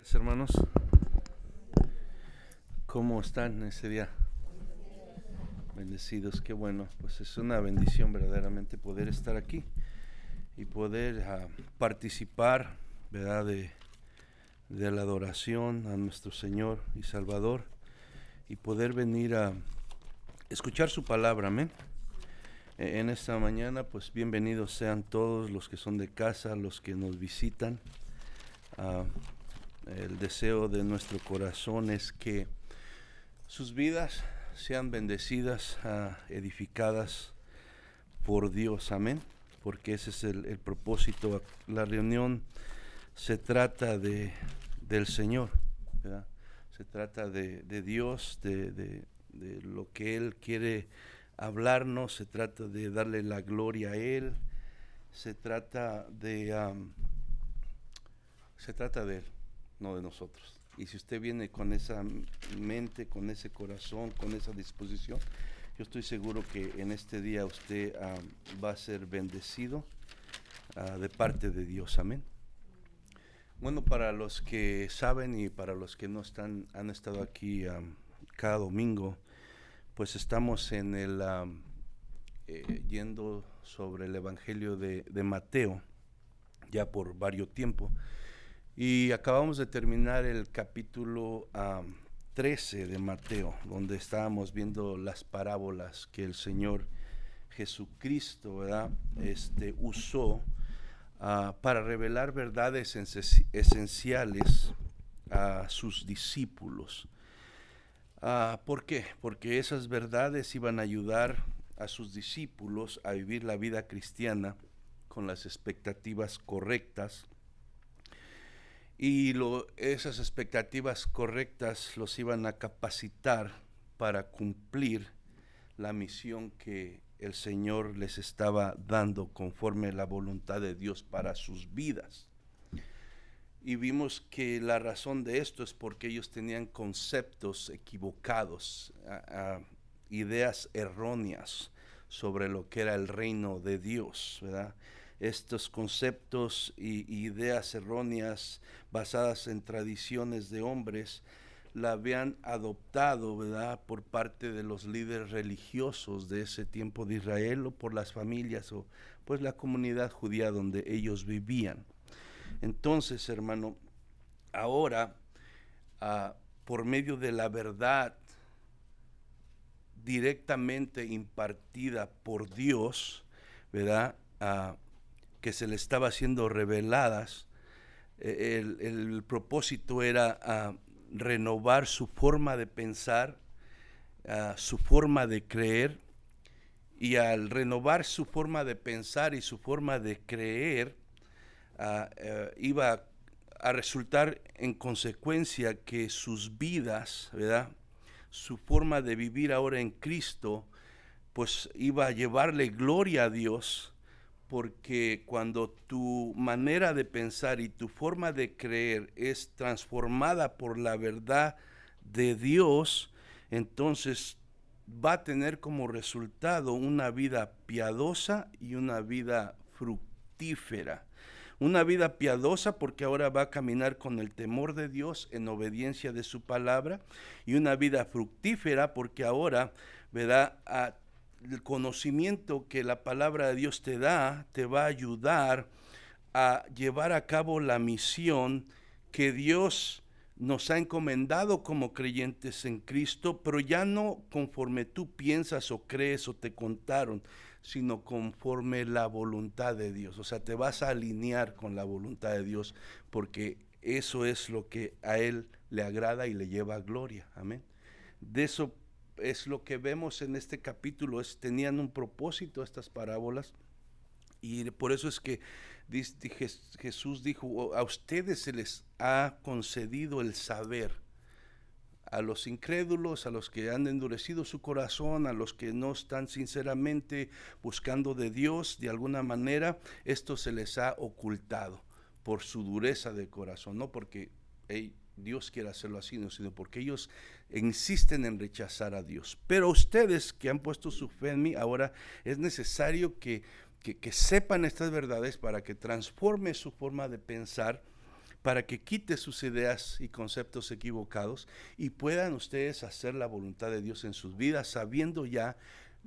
tardes, hermanos. ¿Cómo están ese día? Bendecidos, qué bueno. Pues es una bendición verdaderamente poder estar aquí y poder participar, ¿verdad?, de la adoración a nuestro Señor y Salvador y poder venir a escuchar su palabra, amén. En esta mañana, pues bienvenidos sean todos los que son de casa, los que nos visitan. El deseo de nuestro corazón es que sus vidas sean bendecidas, edificadas por Dios, amén, porque ese es el propósito. La reunión se trata del Señor, ¿verdad? Se trata de Dios, de lo que Él quiere hablarnos, se trata de darle la gloria a Él, se trata de Él, no de nosotros. Y si usted viene con esa mente, con ese corazón, con esa disposición, yo estoy seguro que en este día usted va a ser bendecido de parte de Dios, amén. Bueno, para los que saben y para los que no han estado aquí cada domingo, pues estamos en yendo sobre el Evangelio de Mateo, ya por varios tiempos. Y acabamos de terminar el capítulo 13 de Mateo, donde estábamos viendo las parábolas que el Señor Jesucristo, ¿verdad?, usó para revelar verdades esenciales a sus discípulos. ¿Por qué? Porque esas verdades iban a ayudar a sus discípulos a vivir la vida cristiana con las expectativas correctas. Y esas expectativas correctas los iban a capacitar para cumplir la misión que el Señor les estaba dando conforme a la voluntad de Dios para sus vidas. Y vimos que la razón de esto es porque ellos tenían conceptos equivocados, ideas erróneas sobre lo que era el reino de Dios, ¿verdad? Estos conceptos y ideas erróneas basadas en tradiciones de hombres la habían adoptado, ¿verdad?, por parte de los líderes religiosos de ese tiempo de Israel, o por las familias o pues la comunidad judía donde ellos vivían. Entonces, hermano, ahora por medio de la verdad directamente impartida por Dios, ¿verdad?, que se le estaba siendo reveladas, el propósito era renovar su forma de pensar, su forma de creer, y al renovar su forma de pensar y su forma de creer, iba a resultar en consecuencia que sus vidas, ¿verdad?, su forma de vivir ahora en Cristo, pues iba a llevarle gloria a Dios. Porque cuando tu manera de pensar y tu forma de creer es transformada por la verdad de Dios, entonces va a tener como resultado una vida piadosa y una vida fructífera. Una vida piadosa porque ahora va a caminar con el temor de Dios en obediencia de su palabra, y una vida fructífera porque ahora, ¿verdad?, el conocimiento que la palabra de Dios te da te va a ayudar a llevar a cabo la misión que Dios nos ha encomendado como creyentes en Cristo, pero ya no conforme tú piensas o crees o te contaron, sino conforme la voluntad de Dios. O sea, te vas a alinear con la voluntad de Dios, porque eso es lo que a Él le agrada y le lleva gloria. Amén. De eso es lo que vemos en este capítulo. Tenían un propósito estas parábolas, y por eso es que Jesús dijo: a ustedes se les ha concedido el saber. A los incrédulos, a los que han endurecido su corazón, a los que no están sinceramente buscando de Dios de alguna manera, esto se les ha ocultado por su dureza de corazón, no porque Dios quiera hacerlo así, no, sino porque ellos insisten en rechazar a Dios. Pero ustedes que han puesto su fe en mí, ahora es necesario que sepan estas verdades para que transforme su forma de pensar, para que quite sus ideas y conceptos equivocados y puedan ustedes hacer la voluntad de Dios en sus vidas, sabiendo ya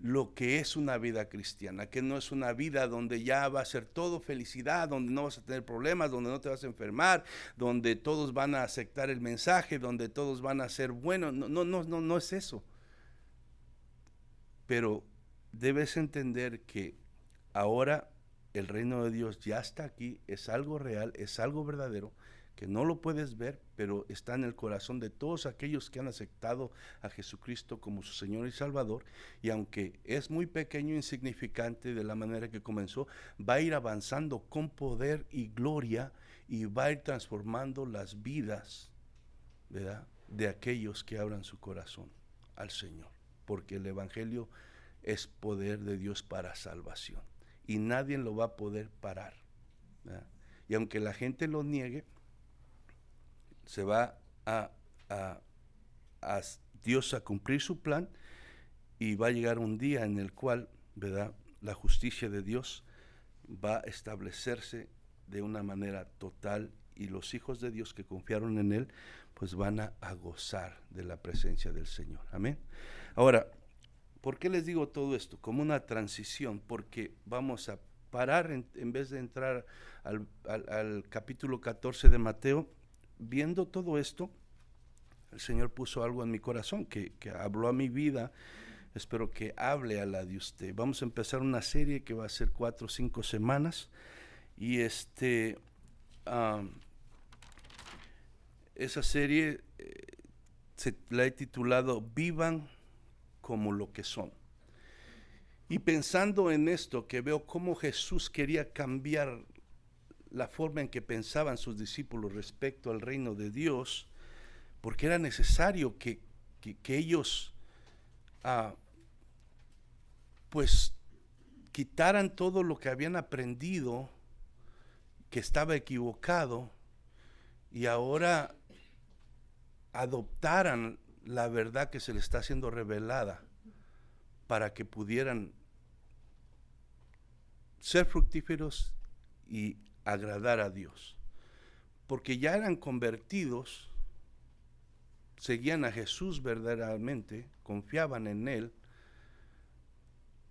lo que es una vida cristiana, que no es una vida donde ya va a ser todo felicidad, donde no vas a tener problemas, donde no te vas a enfermar, donde todos van a aceptar el mensaje, donde todos van a ser buenos. No es eso. Pero debes entender que ahora el reino de Dios ya está aquí, es algo real, es algo verdadero, que no lo puedes ver, pero está en el corazón de todos aquellos que han aceptado a Jesucristo como su Señor y Salvador, y aunque es muy pequeño e insignificante de la manera que comenzó, va a ir avanzando con poder y gloria, y va a ir transformando las vidas, ¿verdad?, de aquellos que abran su corazón al Señor, porque el Evangelio es poder de Dios para salvación, y nadie lo va a poder parar, ¿verdad? Y aunque la gente lo niegue, se va a Dios a cumplir su plan, y va a llegar un día en el cual, ¿verdad?, la justicia de Dios va a establecerse de una manera total, y los hijos de Dios que confiaron en Él, pues van a gozar de la presencia del Señor. Amén. Ahora, ¿por qué les digo todo esto? Como una transición, porque vamos a parar en vez de entrar al capítulo 14 de Mateo. Viendo todo esto, el Señor puso algo en mi corazón que habló a mi vida. Espero que hable a la de usted. Vamos a empezar una serie que va a ser 4 o 5 semanas, y esa serie la he titulado Vivan como lo que son. Y pensando en esto, que veo cómo Jesús quería cambiar la forma en que pensaban sus discípulos respecto al reino de Dios, porque era necesario que ellos pues quitaran todo lo que habían aprendido que estaba equivocado, y ahora adoptaran la verdad que se les está siendo revelada, para que pudieran ser fructíferos y agradar a Dios, porque ya eran convertidos, seguían a Jesús verdaderamente, confiaban en Él,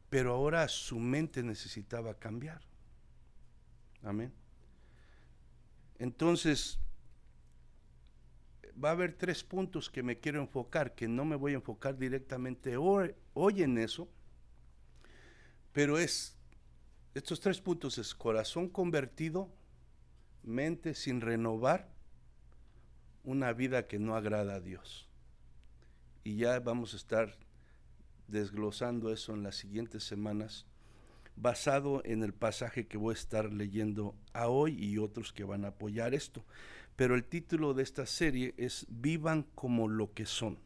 pero ahora su mente necesitaba cambiar. Amén. Entonces, va a haber 3 puntos que me quiero enfocar, que no me voy a enfocar directamente hoy en eso, pero estos 3 puntos es corazón convertido, mente sin renovar, una vida que no agrada a Dios. Y ya vamos a estar desglosando eso en las siguientes semanas, basado en el pasaje que voy a estar leyendo a hoy y otros que van a apoyar esto. Pero el título de esta serie es Vivan como lo que son.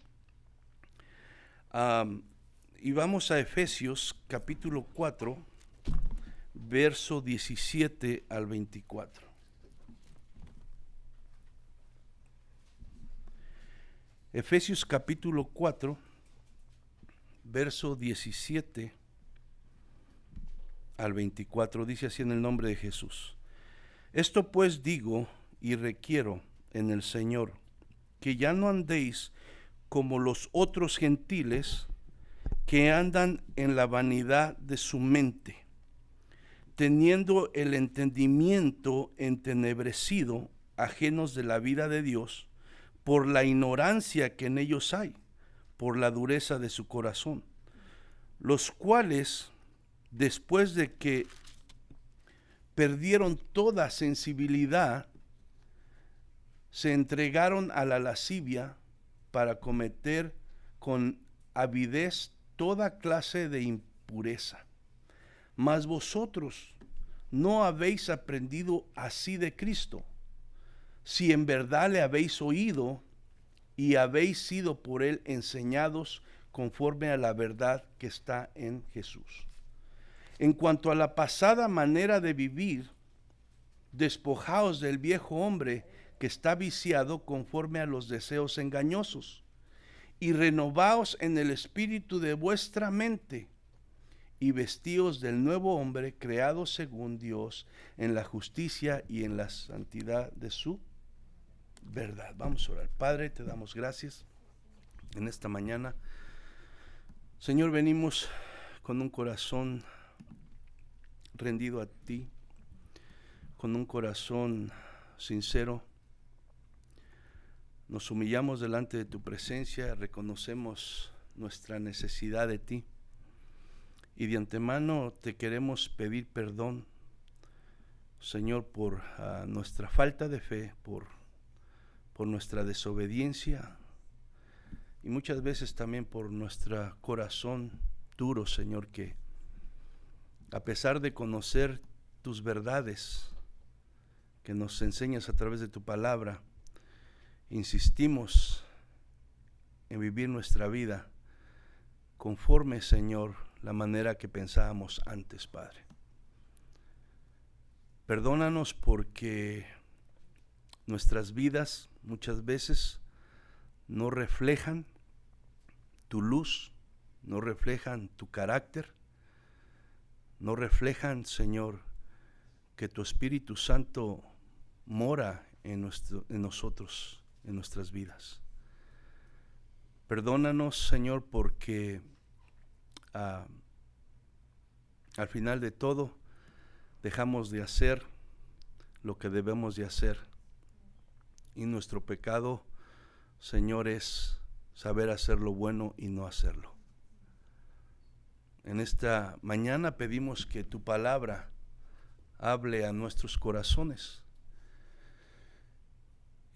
Y vamos a Efesios capítulo 4, verso 17 al 24. Efesios capítulo 4, verso 17 al 24, dice así en el nombre de Jesús. Esto pues digo y requiero en el Señor, que ya no andéis como los otros gentiles que andan en la vanidad de su mente, teniendo el entendimiento entenebrecido, ajenos de la vida de Dios, por la ignorancia que en ellos hay, por la dureza de su corazón, los cuales, después de que perdieron toda sensibilidad, se entregaron a la lascivia para cometer con avidez toda clase de impureza. Mas vosotros no habéis aprendido así de Cristo, si en verdad le habéis oído y habéis sido por él enseñados conforme a la verdad que está en Jesús. En cuanto a la pasada manera de vivir, despojaos del viejo hombre que está viciado conforme a los deseos engañosos, y renovaos en el espíritu de vuestra mente, y vestíos del nuevo hombre creado según Dios en la justicia y en la santidad de su verdad. Vamos a orar. Padre, te damos gracias en esta mañana. Señor, venimos con un corazón rendido a ti, con un corazón sincero. Nos humillamos delante de tu presencia, reconocemos nuestra necesidad de ti y de antemano te queremos pedir perdón, Señor, por nuestra falta de fe, por nuestra desobediencia y muchas veces también por nuestro corazón duro, Señor, que a pesar de conocer tus verdades que nos enseñas a través de tu palabra, insistimos en vivir nuestra vida conforme, Señor, la manera que pensábamos antes, Padre. Perdónanos porque nuestras vidas muchas veces no reflejan tu luz, no reflejan tu carácter, no reflejan, Señor, que tu Espíritu Santo mora en nosotros, en nuestras vidas. Perdónanos, Señor, porque al final de todo dejamos de hacer lo que debemos de hacer. Y nuestro pecado, Señor, es saber hacer lo bueno y no hacerlo. En esta mañana pedimos que tu palabra hable a nuestros corazones.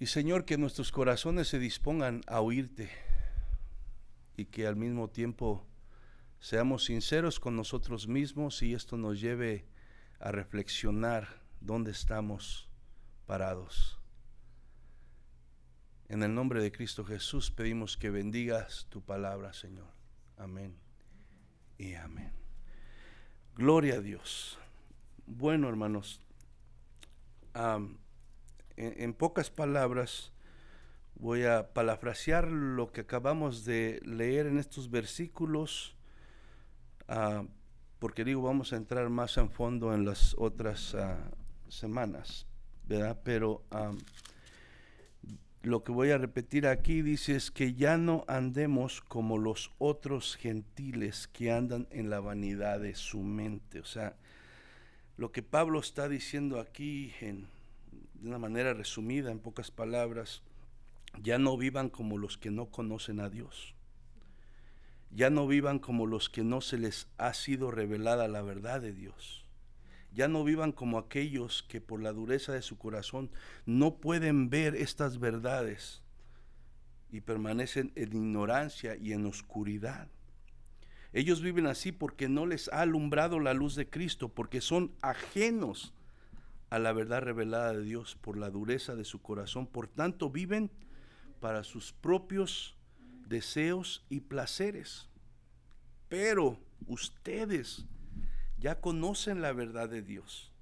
Y Señor, que nuestros corazones se dispongan a oírte y que al mismo tiempo seamos sinceros con nosotros mismos y esto nos lleve a reflexionar dónde estamos parados. En el nombre de Cristo Jesús pedimos que bendigas tu palabra, Señor. Amén y amén. Gloria a Dios. Bueno, hermanos, en pocas palabras voy a parafrasear lo que acabamos de leer en estos versículos, porque digo, vamos a entrar más en fondo en las otras semanas, ¿verdad? Pero lo que voy a repetir aquí dice es que ya no andemos como los otros gentiles que andan en la vanidad de su mente. O sea, lo que Pablo está diciendo aquí de una manera resumida, en pocas palabras, ya no vivan como los que no conocen a Dios. Ya no vivan como los que no se les ha sido revelada la verdad de Dios. Ya no vivan como aquellos que por la dureza de su corazón no pueden ver estas verdades y permanecen en ignorancia y en oscuridad. Ellos viven así porque no les ha alumbrado la luz de Cristo, porque son ajenos a la verdad revelada de Dios por la dureza de su corazón. Por tanto, viven para sus propios deseos y placeres. Pero ustedes ya conocen la verdad de Dios.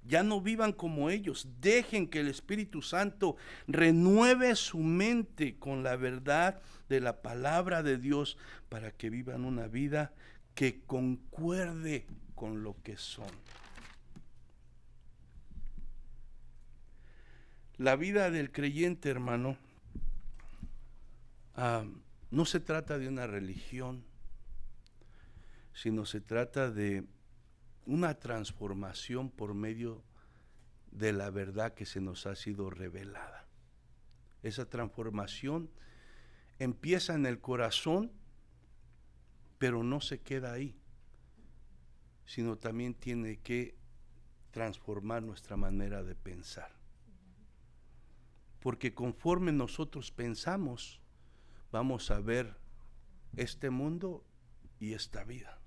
Ya no vivan como ellos. Dejen que el Espíritu Santo renueve su mente con la verdad de la palabra de Dios para que vivan una vida que concuerde con lo que son. La vida del creyente, hermano, no se trata de una religión, sino se trata de una transformación por medio de la verdad que se nos ha sido revelada. Esa transformación empieza en el corazón, pero no se queda ahí, sino también tiene que transformar nuestra manera de pensar. Porque conforme nosotros pensamos, vamos a ver este mundo y esta vida.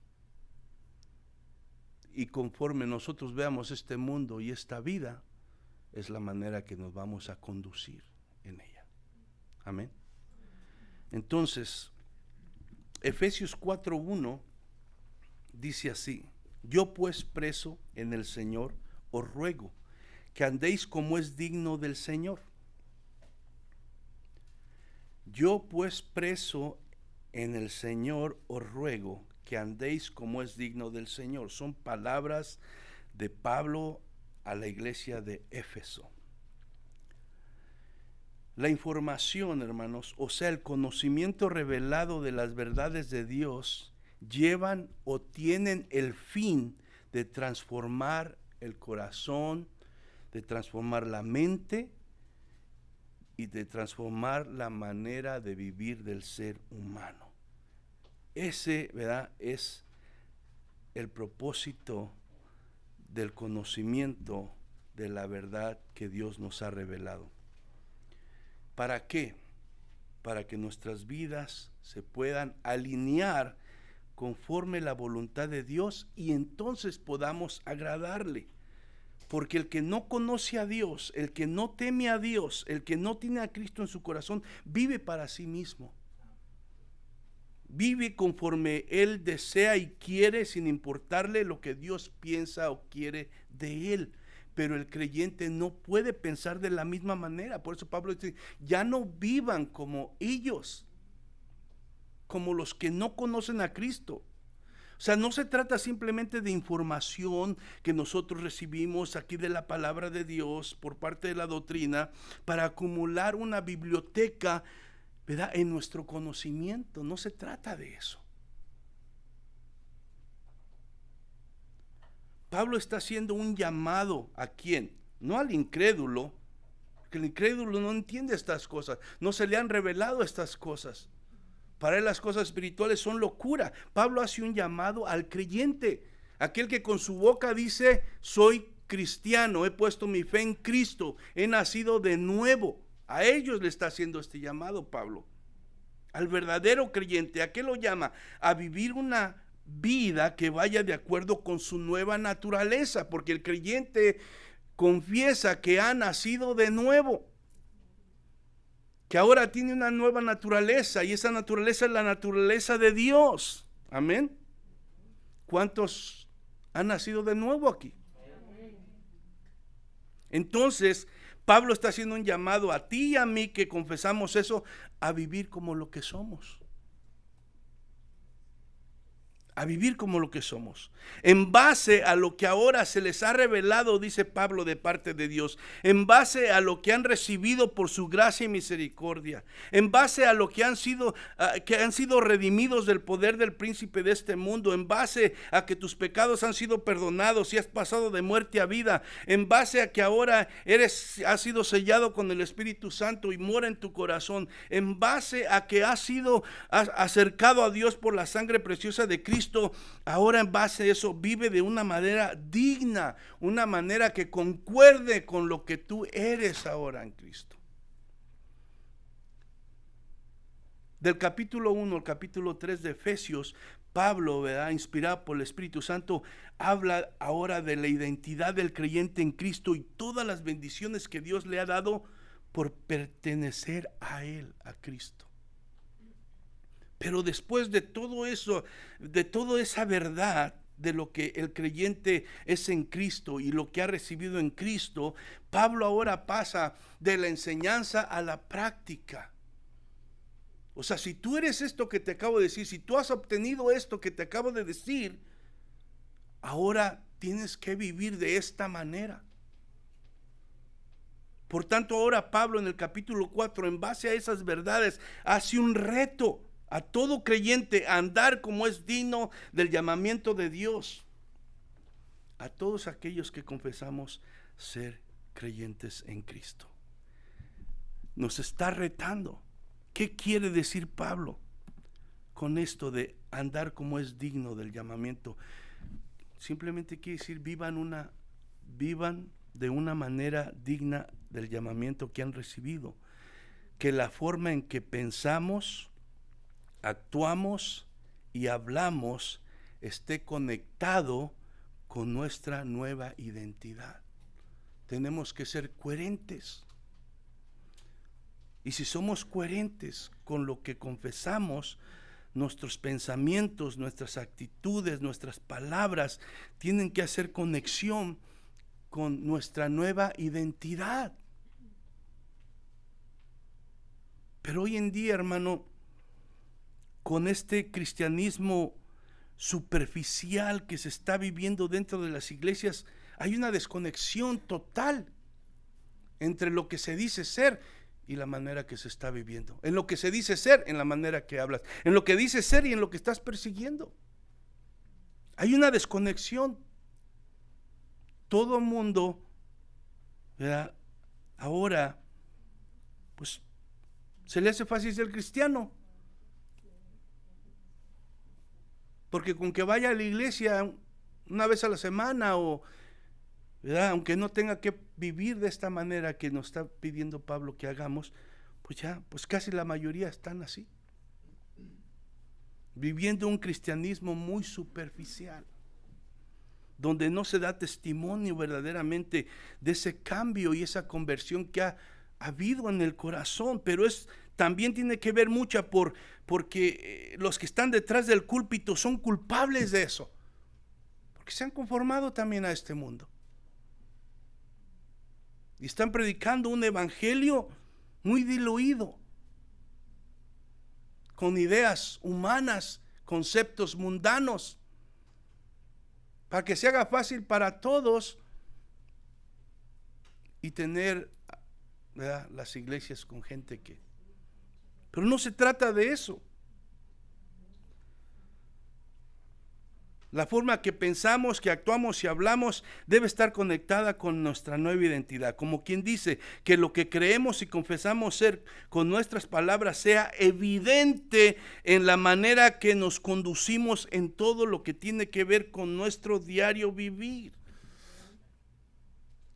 Y conforme nosotros veamos este mundo y esta vida, es la manera que nos vamos a conducir en ella. Amén. Entonces, Efesios 4:1 dice así: yo pues preso en el Señor os ruego que andéis como es digno del Señor. Yo pues preso en el Señor os ruego que andéis como es digno del Señor. Son palabras de Pablo a la iglesia de Éfeso. La información, hermanos, o sea, el conocimiento revelado de las verdades de Dios, llevan o tienen el fin de transformar el corazón, de transformar la mente y de transformar la manera de vivir del ser humano. Ese, ¿verdad?, es el propósito del conocimiento de la verdad que Dios nos ha revelado. ¿Para qué? Para que nuestras vidas se puedan alinear conforme la voluntad de Dios y entonces podamos agradarle. Porque el que no conoce a Dios, el que no teme a Dios, el que no tiene a Cristo en su corazón, vive para sí mismo. Vive conforme él desea y quiere, sin importarle lo que Dios piensa o quiere de él. Pero el creyente no puede pensar de la misma manera. Por eso Pablo dice, ya no vivan como ellos, como los que no conocen a Cristo. O sea, no se trata simplemente de información que nosotros recibimos aquí de la palabra de Dios por parte de la doctrina para acumular una biblioteca, ¿verdad?, en nuestro conocimiento. No se trata de eso. Pablo está haciendo un llamado ¿a quién? No al incrédulo, porque el incrédulo no entiende estas cosas, no se le han revelado estas cosas. Para él las cosas espirituales son locura. Pablo hace un llamado al creyente, aquel que con su boca dice, soy cristiano, he puesto mi fe en Cristo, he nacido de nuevo. A ellos le está haciendo este llamado Pablo. Al verdadero creyente, ¿a qué lo llama? A vivir una vida que vaya de acuerdo con su nueva naturaleza, porque el creyente confiesa que ha nacido de nuevo, que ahora tiene una nueva naturaleza, y esa naturaleza es la naturaleza de Dios. Amén. ¿Cuántos han nacido de nuevo aquí? Entonces, Pablo está haciendo un llamado a ti y a mí que confesamos eso, a vivir como lo que somos. A vivir como lo que somos, en base a lo que ahora se les ha revelado, dice Pablo, de parte de Dios, en base a lo que han recibido por su gracia y misericordia, en base a lo que han sido redimidos del poder del príncipe de este mundo, en base a que tus pecados han sido perdonados y has pasado de muerte a vida, en base a que ahora has sido sellado con el Espíritu Santo y mora en tu corazón, en base a que has sido acercado a Dios por la sangre preciosa de Cristo. Ahora en base a eso vive de una manera digna, una manera que concuerde con lo que tú eres ahora en Cristo. Del capítulo 1 al capítulo 3 de Efesios, Pablo, ¿verdad?, inspirado por el Espíritu Santo, habla ahora de la identidad del creyente en Cristo y todas las bendiciones que Dios le ha dado por pertenecer a Él, a Cristo. Pero después de todo eso, de toda esa verdad de lo que el creyente es en Cristo y lo que ha recibido en Cristo, Pablo ahora pasa de la enseñanza a la práctica. O sea, si tú eres esto que te acabo de decir, si tú has obtenido esto que te acabo de decir, ahora tienes que vivir de esta manera. Por tanto, ahora Pablo en el capítulo 4, en base a esas verdades, hace un reto a todo creyente a andar como es digno del llamamiento de Dios. A todos aquellos que confesamos ser creyentes en Cristo. Nos está retando. ¿Qué quiere decir Pablo con esto de andar como es digno del llamamiento? Simplemente quiere decir vivan de una manera digna del llamamiento que han recibido. Que la forma en que pensamos, actuamos y hablamos esté conectado con nuestra nueva identidad. Tenemos que ser coherentes. Y si somos coherentes con lo que confesamos, nuestros pensamientos, nuestras actitudes, nuestras palabras tienen que hacer conexión con nuestra nueva identidad. Pero hoy en día, hermano, con este cristianismo superficial que se está viviendo dentro de las iglesias, hay una desconexión total entre lo que se dice ser y la manera que se está viviendo, en lo que se dice ser, en la manera que hablas, en lo que dices ser y en lo que estás persiguiendo. Hay una desconexión. Todo mundo, ¿verdad?, ahora pues se le hace fácil ser cristiano, porque con que vaya a la iglesia una vez a la semana, o, ¿verdad?, aunque no tenga que vivir de esta manera que nos está pidiendo Pablo que hagamos, pues ya, pues casi la mayoría están así, viviendo un cristianismo muy superficial, donde no se da testimonio verdaderamente de ese cambio y esa conversión que ha habido en el corazón. Pero también tiene que ver mucho porque los que están detrás del púlpito son culpables de eso, porque se han conformado también a este mundo y están predicando un evangelio muy diluido, con ideas humanas, conceptos mundanos, para que se haga fácil para todos y tener, ¿verdad?, las iglesias con gente que... Pero no se trata de eso. La forma que pensamos, que actuamos y hablamos debe estar conectada con nuestra nueva identidad. Como quien dice, que lo que creemos y confesamos ser con nuestras palabras sea evidente en la manera que nos conducimos en todo lo que tiene que ver con nuestro diario vivir.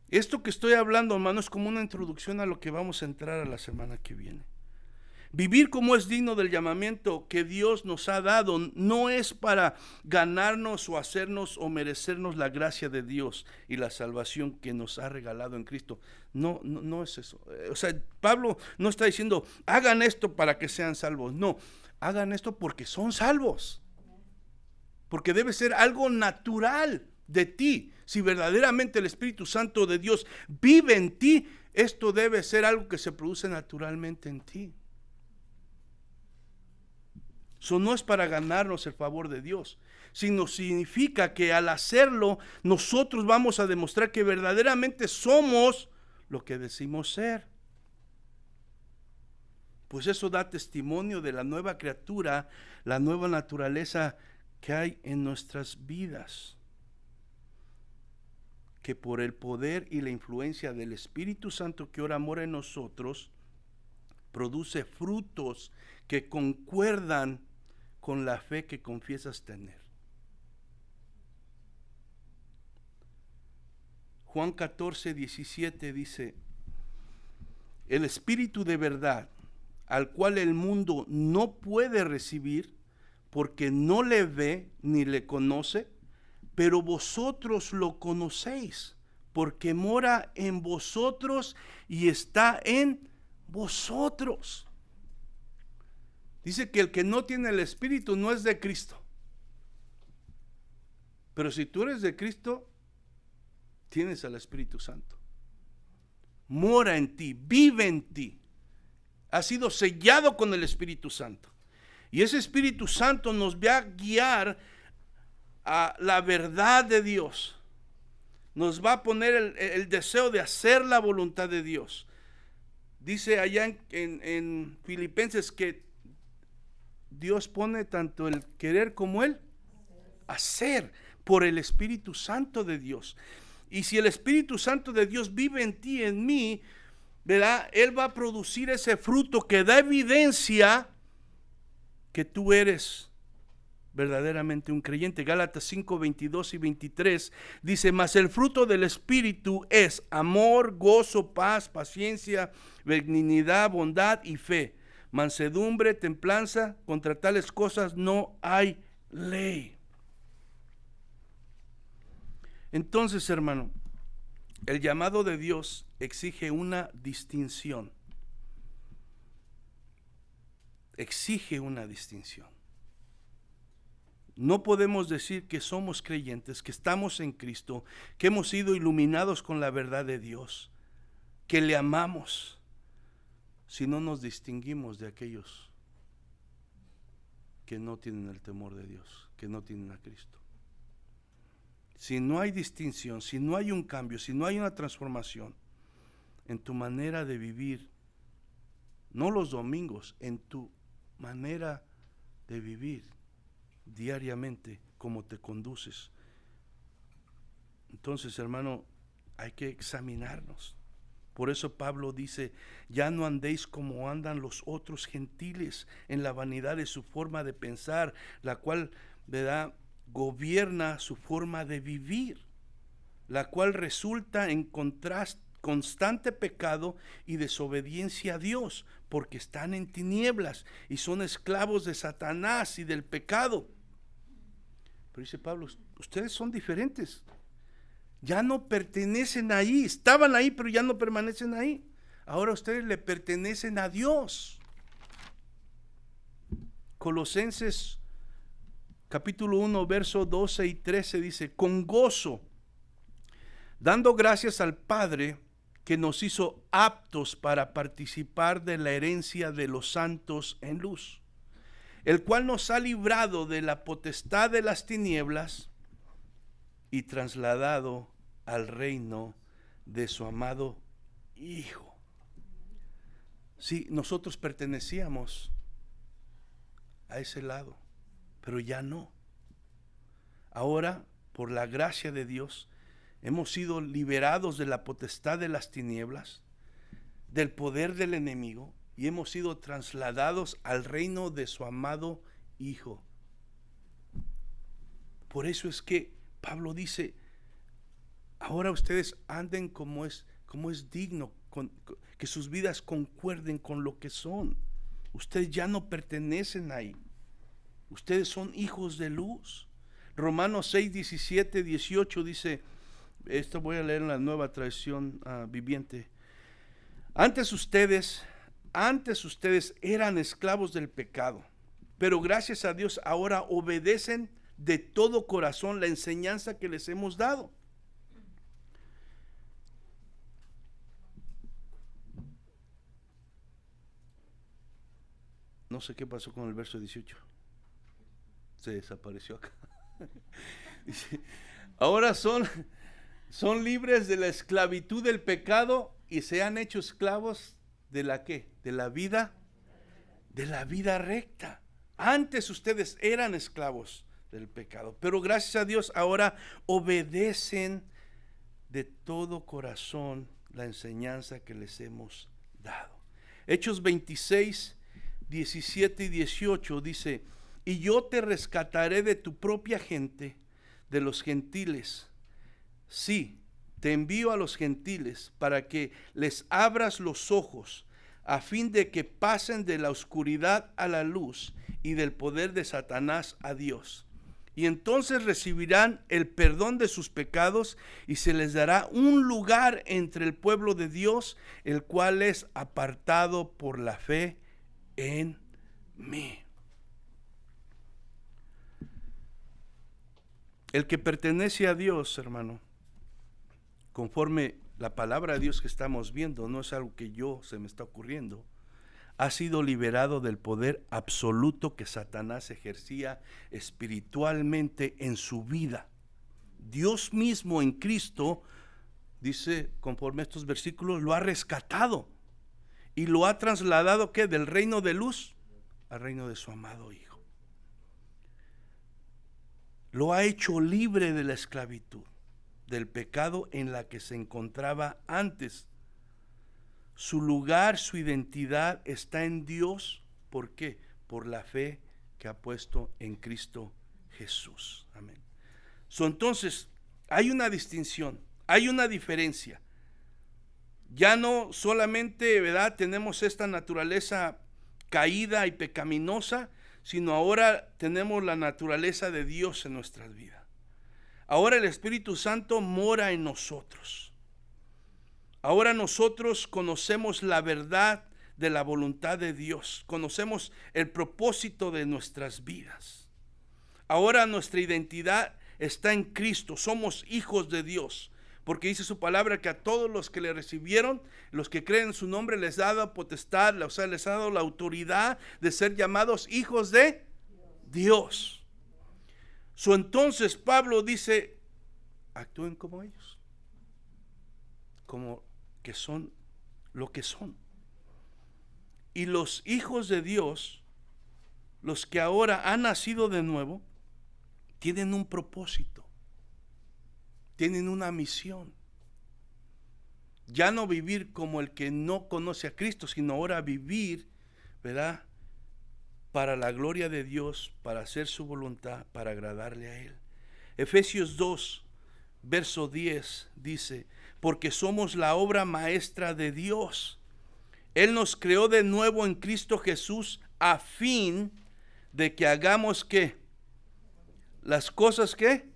Esto que estoy hablando, hermano, es como una introducción a lo que vamos a entrar a la semana que viene. Vivir como es digno del llamamiento que Dios nos ha dado no es para ganarnos o hacernos o merecernos la gracia de Dios y la salvación que nos ha regalado en Cristo. No es eso. O sea, Pablo no está diciendo hagan esto para que sean salvos. No, hagan esto porque son salvos. Porque debe ser algo natural de ti. Si verdaderamente el Espíritu Santo de Dios vive en ti, esto debe ser algo que se produce naturalmente en ti. Eso no es para ganarnos el favor de Dios, sino significa que al hacerlo nosotros vamos a demostrar que verdaderamente somos lo que decimos ser. Pues eso da testimonio de la nueva criatura, la nueva naturaleza que hay en nuestras vidas, que por el poder y la influencia del Espíritu Santo que ahora mora en nosotros, produce frutos que concuerdan con la fe que confiesas tener. Juan 14, 17 dice: el Espíritu de verdad, al cual el mundo no puede recibir, porque no le ve ni le conoce, pero vosotros lo conocéis, porque mora en vosotros y está en vosotros. Dice que el que no tiene el Espíritu no es de Cristo. Pero si tú eres de Cristo, tienes al Espíritu Santo. Mora en ti, vive en ti. Has sido sellado con el Espíritu Santo. Y ese Espíritu Santo nos va a guiar a la verdad de Dios. Nos va a poner el deseo de hacer la voluntad de Dios. Dice allá en Filipenses que Dios pone tanto el querer como el hacer por el Espíritu Santo de Dios. Y si el Espíritu Santo de Dios vive en ti, en mí, ¿verdad?, Él va a producir ese fruto que da evidencia que tú eres verdaderamente un creyente. Gálatas 5, 22 y 23 dice: mas el fruto del Espíritu es amor, gozo, paz, paciencia, benignidad, bondad y fe, mansedumbre, templanza. Contra tales cosas no hay ley. Entonces, hermano, el llamado de Dios exige una distinción. Exige una distinción. No podemos decir que somos creyentes, que estamos en Cristo, que hemos sido iluminados con la verdad de Dios, que le amamos, si no nos distinguimos de aquellos que no tienen el temor de Dios, que no tienen a Cristo. Si no hay distinción, si no hay un cambio, si no hay una transformación en tu manera de vivir no los domingos, en tu manera de vivir diariamente, cómo te conduces. Entonces, hermano, hay que examinarnos. Por eso Pablo dice, ya no andéis como andan los otros gentiles en la vanidad de su forma de pensar, la cual, ¿verdad?, gobierna su forma de vivir, la cual resulta en constante pecado y desobediencia a Dios, porque están en tinieblas y son esclavos de Satanás y del pecado. Pero dice Pablo, ustedes son diferentes. Ya no pertenecen ahí, estaban ahí, pero ya no permanecen ahí. Ahora ustedes le pertenecen a Dios. Colosenses capítulo 1, verso 12 y 13 dice, con gozo, dando gracias al Padre que nos hizo aptos para participar de la herencia de los santos en luz, el cual nos ha librado de la potestad de las tinieblas y trasladado al reino de su amado Hijo. Sí, nosotros pertenecíamos a ese lado, pero ya no. Ahora, por la gracia de Dios, hemos sido liberados de la potestad de las tinieblas, del poder del enemigo, y hemos sido trasladados al reino de su amado Hijo. Por eso es que Pablo dice, ahora ustedes anden como es digno, que sus vidas concuerden con lo que son. Ustedes ya no pertenecen ahí. Ustedes son hijos de luz. Romanos 6, 17, 18 dice, esto voy a leer en la Nueva Traducción Viviente. Antes ustedes eran esclavos del pecado, pero gracias a Dios ahora obedecen de todo corazón la enseñanza que les hemos dado. No sé qué pasó con el verso 18. Se desapareció acá. Dice, ahora son libres de la esclavitud del pecado y se han hecho esclavos de la ¿qué? De la vida recta. Antes ustedes eran esclavos del pecado, pero gracias a Dios ahora obedecen de todo corazón la enseñanza que les hemos dado. Hechos 26, 17 y 18 dice, y yo te rescataré de tu propia gente, de los gentiles. Sí, te envío a los gentiles para que les abras los ojos, a fin de que pasen de la oscuridad a la luz y del poder de Satanás a Dios. Y entonces recibirán el perdón de sus pecados y se les dará un lugar entre el pueblo de Dios, el cual es apartado por la fe en mí. El que pertenece a Dios, hermano, conforme la palabra de Dios que estamos viendo, no es algo que se me está ocurriendo, ha sido liberado del poder absoluto que Satanás ejercía espiritualmente en su vida. Dios mismo en Cristo, dice conforme a estos versículos, lo ha rescatado y lo ha trasladado ¿qué? Del reino de luz al reino de su amado Hijo. Lo ha hecho libre de la esclavitud, del pecado en la que se encontraba antes. Su lugar, su identidad está en Dios. ¿Por qué? Por la fe que ha puesto en Cristo Jesús. Amén. Entonces, hay una distinción, hay una diferencia. Ya no solamente, ¿verdad?, tenemos esta naturaleza caída y pecaminosa, sino ahora tenemos la naturaleza de Dios en nuestras vidas. Ahora el Espíritu Santo mora en nosotros. Ahora nosotros conocemos la verdad de la voluntad de Dios, conocemos el propósito de nuestras vidas. Ahora nuestra identidad está en Cristo, somos hijos de Dios, porque dice su palabra que a todos los que le recibieron, los que creen en su nombre, les ha dado potestad, o sea, les ha dado la autoridad de ser llamados hijos de Dios. Entonces Pablo dice, actúen como ellos, como que son lo que son. Y los hijos de Dios, los que ahora han nacido de nuevo, tienen un propósito, tienen una misión. Ya no vivir como el que no conoce a Cristo, sino ahora vivir, ¿verdad?, para la gloria de Dios, para hacer su voluntad, para agradarle a Él. Efesios 2, verso 10 dice: porque somos la obra maestra de Dios. Él nos creó de nuevo en Cristo Jesús a fin de que hagamos ¿qué? Las cosas ¿qué?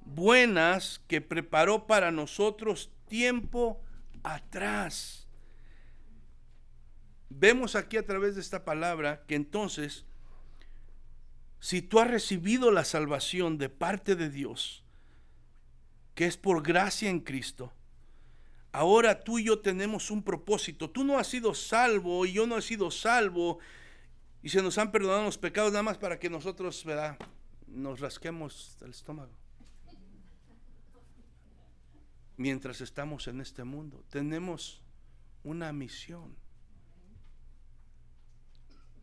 Buenas que preparó para nosotros tiempo atrás. Vemos aquí a través de esta palabra que entonces, si tú has recibido la salvación de parte de Dios, que es por gracia en Cristo, ahora tú y yo tenemos un propósito. Tú no has sido salvo y yo no he sido salvo y se nos han perdonado los pecados nada más para que nosotros, ¿verdad?, nos rasquemos el estómago mientras estamos en este mundo. Tenemos una misión.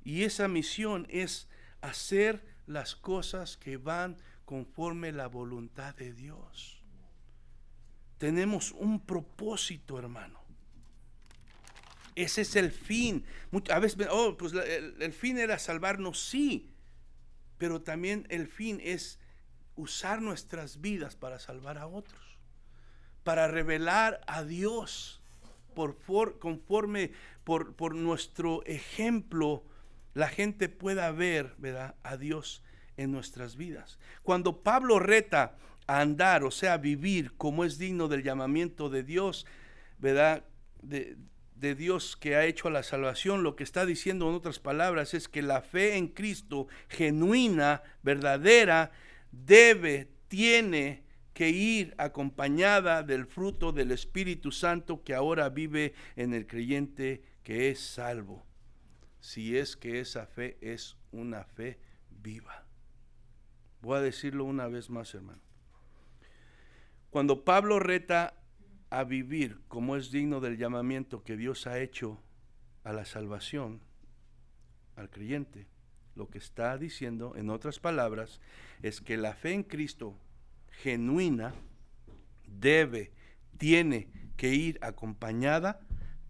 Y esa misión es hacer las cosas que van conforme la voluntad de Dios. Tenemos un propósito, hermano. Ese es el fin. A veces, pues el fin era salvarnos, sí, pero también el fin es usar nuestras vidas para salvar a otros, para revelar a Dios por nuestro ejemplo. La gente pueda ver, ¿verdad?, a Dios en nuestras vidas. Cuando Pablo reta a andar, o sea, vivir como es digno del llamamiento de Dios, ¿verdad?, de Dios que ha hecho a la salvación, lo que está diciendo en otras palabras es que la fe en Cristo genuina, verdadera, tiene que ir acompañada del fruto del Espíritu Santo que ahora vive en el creyente que es salvo. Si es que esa fe es una fe viva. Voy a decirlo una vez más, hermano. Cuando Pablo reta a vivir como es digno del llamamiento que Dios ha hecho a la salvación, al creyente, lo que está diciendo, en otras palabras, es que la fe en Cristo genuina tiene que ir acompañada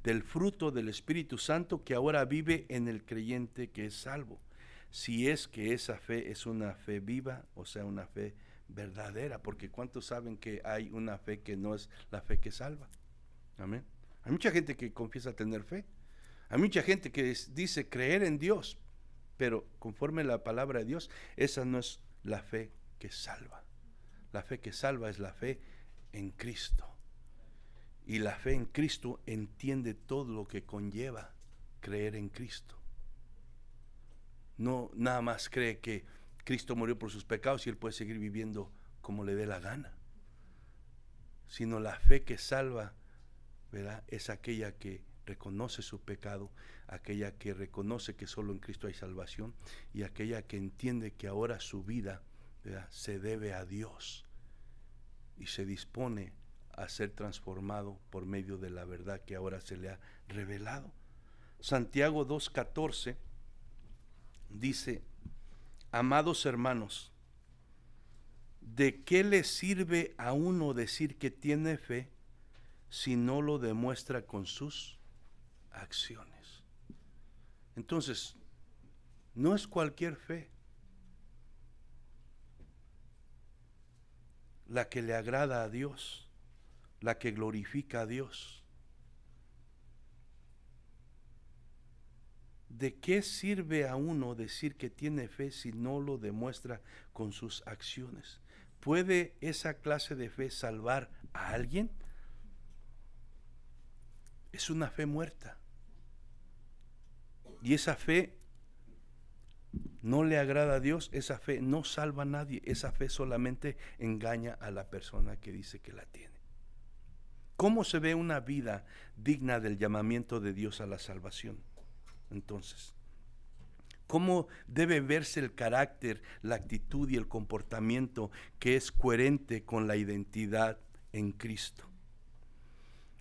del fruto del Espíritu Santo que ahora vive en el creyente que es salvo. Si es que esa fe es una fe viva, o sea, una fe verdadera, porque ¿cuántos saben que hay una fe que no es la fe que salva? Amén. Hay mucha gente que confiesa tener fe, hay mucha gente que dice creer en Dios, pero conforme la palabra de Dios, esa no es la fe que salva. La fe que salva es la fe en Cristo. Y la fe en Cristo entiende todo lo que conlleva creer en Cristo. No nada más cree que Cristo murió por sus pecados y él puede seguir viviendo como le dé la gana, sino la fe que salva, ¿verdad?, es aquella que reconoce su pecado, aquella que reconoce que solo en Cristo hay salvación y aquella que entiende que ahora su vida, ¿verdad?, se debe a Dios y se dispone a ser transformado por medio de la verdad que ahora se le ha revelado. Santiago 2:14 dice: amados hermanos, ¿de qué le sirve a uno decir que tiene fe si no lo demuestra con sus acciones? Entonces, no es cualquier fe la que le agrada a Dios, la que glorifica a Dios. ¿De qué sirve a uno decir que tiene fe si no lo demuestra con sus acciones? ¿Puede esa clase de fe salvar a alguien? Es una fe muerta. Y esa fe no le agrada a Dios, esa fe no salva a nadie, esa fe solamente engaña a la persona que dice que la tiene. ¿Cómo se ve una vida digna del llamamiento de Dios a la salvación? Entonces, ¿cómo debe verse el carácter, la actitud y el comportamiento que es coherente con la identidad en Cristo?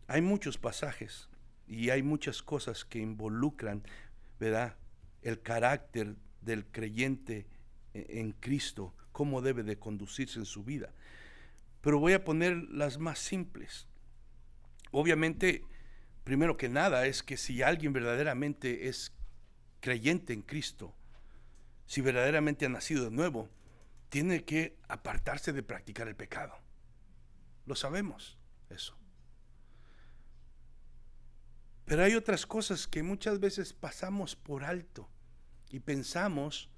Hay muchos pasajes y hay muchas cosas que involucran, ¿verdad?, el carácter del creyente en Cristo, cómo debe de conducirse en su vida. Pero voy a poner las más simples. Obviamente, primero que nada, es que si alguien verdaderamente es creyente en Cristo, si verdaderamente ha nacido de nuevo, tiene que apartarse de practicar el pecado. Lo sabemos, eso. Pero hay otras cosas que muchas veces pasamos por alto y pensamos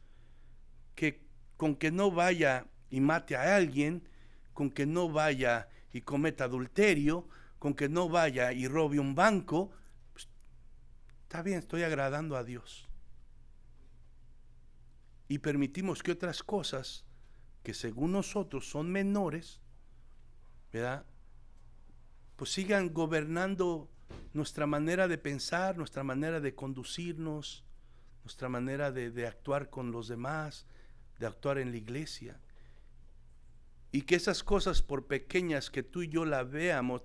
que con que no vaya y mate a alguien, con que no vaya y cometa adulterio, con que no vaya y robe un banco, pues, está bien, estoy agradando a Dios. Y permitimos que otras cosas que según nosotros son menores, ¿verdad?, pues sigan gobernando nuestra manera de pensar, nuestra manera de conducirnos, nuestra manera de actuar con los demás, de actuar en la iglesia. Y que esas cosas, por pequeñas que tú y yo la veamos,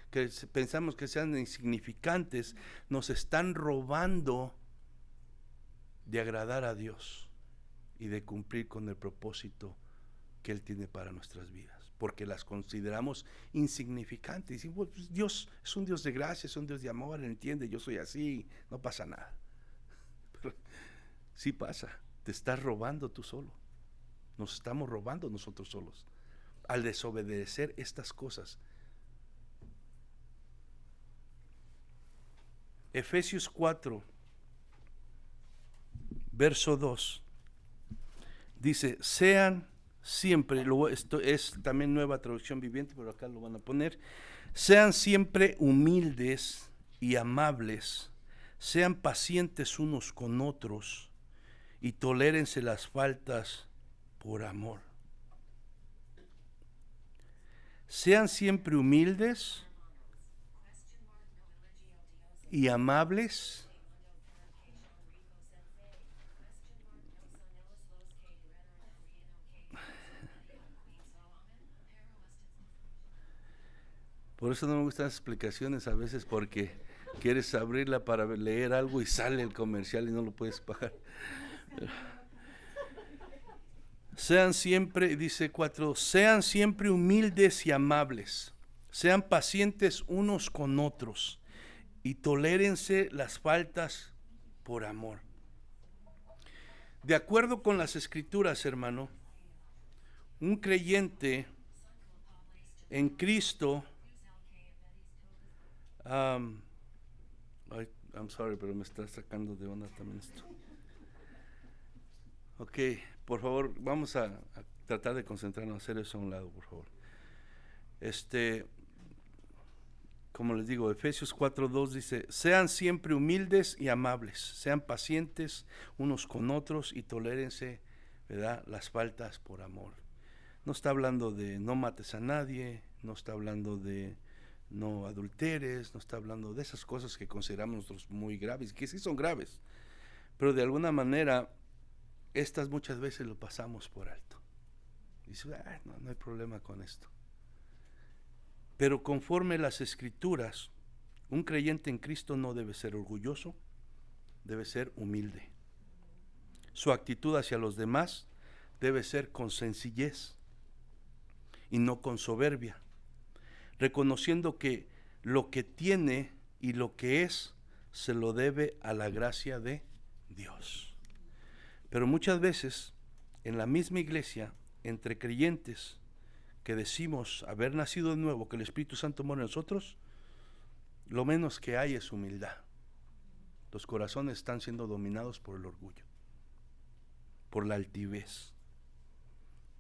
que pensamos que sean insignificantes, nos están robando de agradar a Dios y de cumplir con el propósito que Él tiene para nuestras vidas, porque las consideramos insignificantes. Y pues, Dios es un Dios de gracia, es un Dios de amor, Él entiende, yo soy así, no pasa nada. Pero sí pasa, te estás robando tú solo, nos estamos robando nosotros solos al desobedecer estas cosas. Efesios 4, verso 2, dice: sean siempre, esto es también Nueva Traducción Viviente, pero acá lo van a poner: sean siempre humildes y amables, sean pacientes unos con otros y tolérense las faltas por amor. Sean siempre humildes y amables. Por eso no me gustan las explicaciones a veces, porque quieres abrirla para leer algo y sale el comercial y no lo puedes bajar. Sean siempre, dice 4, sean siempre humildes y amables, sean pacientes unos con otros y tolérense las faltas por amor. De acuerdo con las Escrituras, hermano, un creyente en Cristo, I'm sorry, pero me está sacando de onda también esto. Ok, por favor, vamos a tratar de concentrarnos, hacer eso a un lado, por favor. Como les digo, Efesios 4:2 dice: sean siempre humildes y amables, sean pacientes unos con otros y tolérense, ¿verdad?, las faltas por amor. No está hablando de no mates a nadie, no está hablando de no adulteres, no está hablando de esas cosas que consideramos nosotros muy graves, que sí son graves, pero de alguna manera estas muchas veces lo pasamos por alto. Dice: no hay problema con esto. Pero conforme las Escrituras, un creyente en Cristo no debe ser orgulloso, debe ser humilde. Su actitud hacia los demás debe ser con sencillez y no con soberbia, reconociendo que lo que tiene y lo que es se lo debe a la gracia de Dios. Pero muchas veces en la misma iglesia, entre creyentes que decimos haber nacido de nuevo, que el Espíritu Santo mora en nosotros, lo menos que hay es humildad. Los corazones están siendo dominados por el orgullo, por la altivez.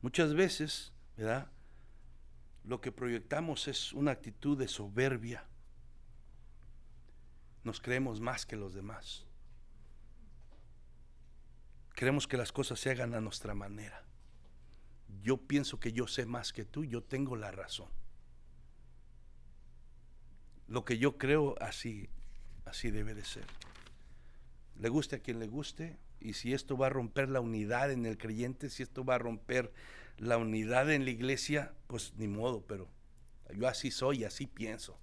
Muchas veces, ¿verdad?, lo que proyectamos es una actitud de soberbia. Nos creemos más que los demás. Queremos que las cosas se hagan a nuestra manera. Yo pienso que yo sé más que tú, yo tengo la razón. Lo que yo creo, así debe de ser. Le guste a quien le guste, y si esto va a romper la unidad en el creyente, si esto va a romper la unidad en la iglesia, pues ni modo, pero yo así soy, así pienso.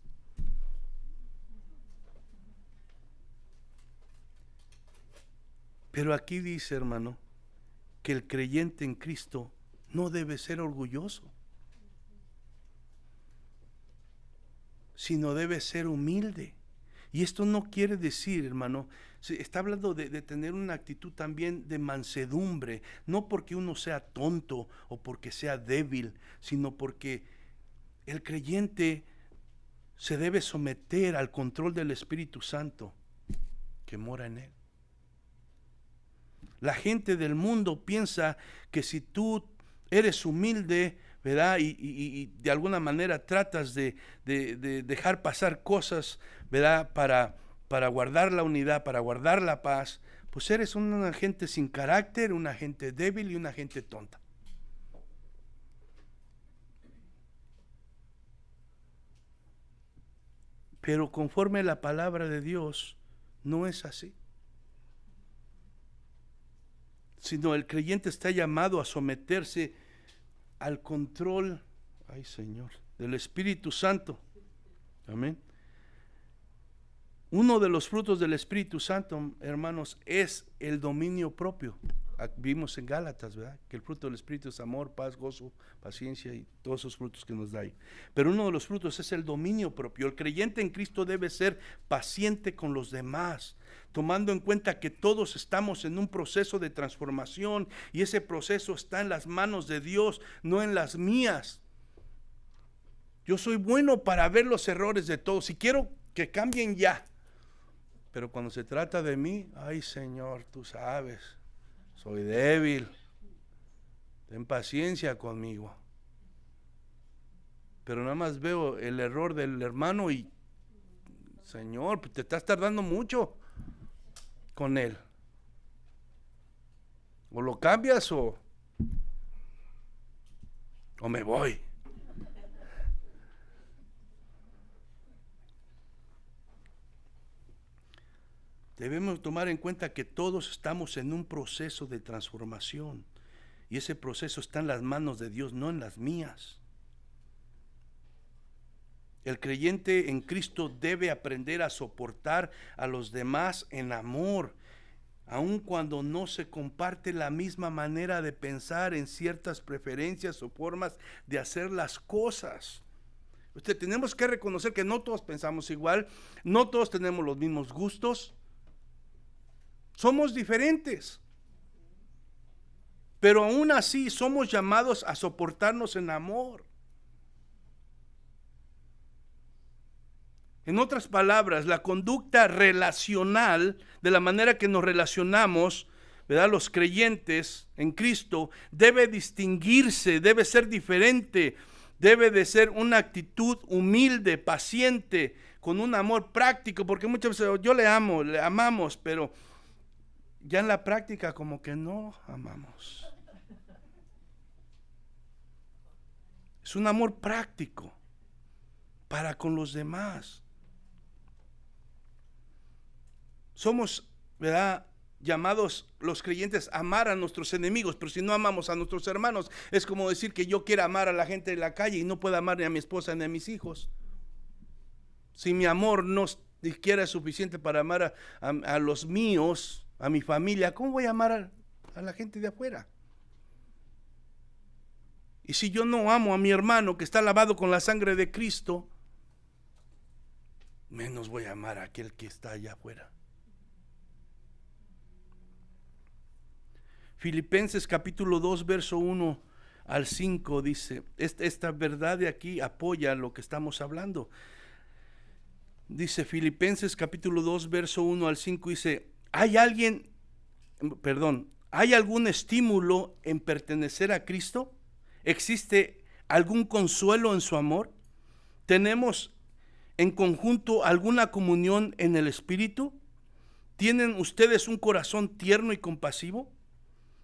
Pero aquí dice, hermano, que el creyente en Cristo no debe ser orgulloso, sino debe ser humilde. Y esto no quiere decir, hermano, está hablando de tener una actitud también de mansedumbre, no porque uno sea tonto o porque sea débil, sino porque el creyente se debe someter al control del Espíritu Santo que mora en él. La gente del mundo piensa que si tú eres humilde, ¿verdad? Y de alguna manera tratas de dejar pasar cosas, ¿verdad? Para guardar la unidad, para guardar la paz, pues eres una gente sin carácter, una gente débil y una gente tonta. Pero conforme la palabra de Dios, no es así. Sino el creyente está llamado a someterse al control, ay Señor, del Espíritu Santo. Amén. Uno de los frutos del Espíritu Santo, hermanos, es el dominio propio. Vimos en Gálatas, ¿verdad? Que el fruto del Espíritu es amor, paz, gozo, paciencia y todos esos frutos que nos da ahí. Pero uno de los frutos es el dominio propio. El creyente en Cristo debe ser paciente con los demás, tomando en cuenta que todos estamos en un proceso de transformación y ese proceso está en las manos de Dios, no en las mías. Yo soy bueno para ver los errores de todos y quiero que cambien ya. Pero cuando se trata de mí, ay Señor, tú sabes, soy débil. Ten paciencia conmigo. Pero nada más veo el error del hermano y, Señor, te estás tardando mucho con él. O lo cambias o me voy. Debemos tomar en cuenta que todos estamos en un proceso de transformación y ese proceso está en las manos de Dios, no en las mías. El creyente en Cristo debe aprender a soportar a los demás en amor, aun cuando no se comparte la misma manera de pensar en ciertas preferencias o formas de hacer las cosas. Tenemos que reconocer que no todos pensamos igual, no todos tenemos los mismos gustos. Somos diferentes, pero aún así somos llamados a soportarnos en amor. En otras palabras, la conducta relacional, de la manera que nos relacionamos, ¿verdad? Los creyentes en Cristo, debe distinguirse, debe ser diferente, debe de ser una actitud humilde, paciente, con un amor práctico, porque muchas veces yo le amo, le amamos, pero ya en la práctica como que no amamos. Es un amor práctico para con los demás. Somos, ¿verdad?, llamados los creyentes a amar a nuestros enemigos, pero si no amamos a nuestros hermanos, es como decir que yo quiera amar a la gente de la calle y no pueda amar ni a mi esposa ni a mis hijos. Si mi amor no siquiera es suficiente para amar a los míos, a mi familia, ¿cómo voy a amar a la gente de afuera? Y si yo no amo a mi hermano que está lavado con la sangre de Cristo, menos voy a amar a aquel que está allá afuera. Filipenses capítulo 2, verso 1 al 5 dice, esta verdad de aquí apoya lo que estamos hablando. Dice Filipenses capítulo 2, verso 1 al 5, dice, ¿hay algún estímulo en pertenecer a Cristo? ¿Existe algún consuelo en su amor? ¿Tenemos en conjunto alguna comunión en el Espíritu? ¿Tienen ustedes un corazón tierno y compasivo?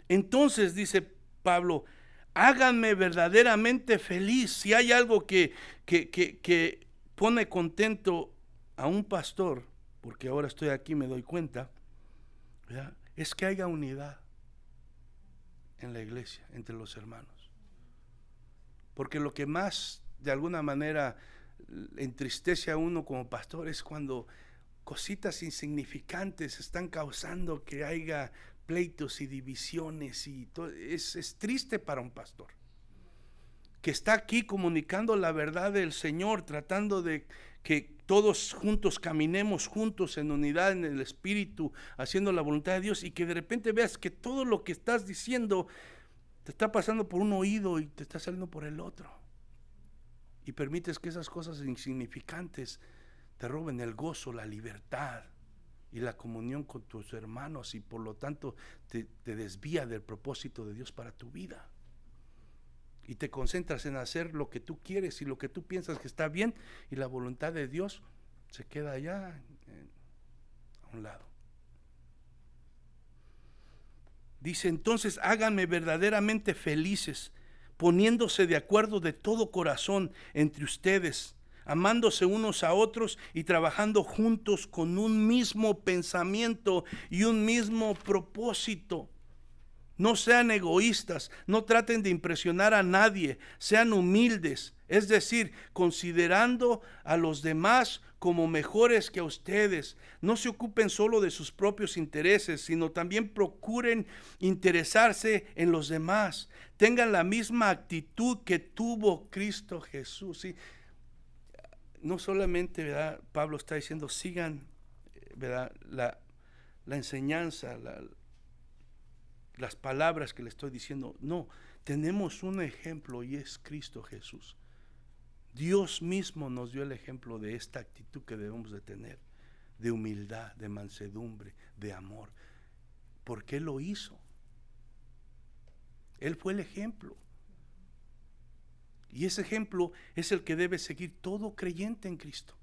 Entonces, dice Pablo, háganme verdaderamente feliz. Si hay algo que pone contento a un pastor, porque ahora estoy aquí me doy cuenta, ¿verdad?, es que haya unidad en la iglesia, entre los hermanos. Porque lo que más de alguna manera entristece a uno como pastor es cuando cositas insignificantes están causando que haya pleitos y divisiones y todo. Es triste para un pastor que está aquí comunicando la verdad del Señor, tratando de que todos juntos caminemos juntos en unidad en el Espíritu, haciendo la voluntad de Dios, y que de repente veas que todo lo que estás diciendo te está pasando por un oído y te está saliendo por el otro, y permites que esas cosas insignificantes te roben el gozo, la libertad y la comunión con tus hermanos, y por lo tanto te desvía del propósito de Dios para tu vida, y te concentras en hacer lo que tú quieres y lo que tú piensas que está bien, y la voluntad de Dios se queda allá a un lado. Dice entonces: háganme verdaderamente felices, poniéndose de acuerdo de todo corazón entre ustedes, amándose unos a otros y trabajando juntos con un mismo pensamiento y un mismo propósito. No sean egoístas, no traten de impresionar a nadie, sean humildes, es decir, considerando a los demás como mejores que a ustedes. No se ocupen solo de sus propios intereses, sino también procuren interesarse en los demás. Tengan la misma actitud que tuvo Cristo Jesús. ¿Sí? No solamente, ¿verdad? Pablo está diciendo, sigan, ¿verdad?, la enseñanza, las palabras que le estoy diciendo. No, tenemos un ejemplo, y es Cristo Jesús. Dios mismo nos dio el ejemplo de esta actitud que debemos de tener, de humildad, de mansedumbre, de amor. ¿Por qué lo hizo? Él fue el ejemplo, y ese ejemplo es el que debe seguir todo creyente en Cristo.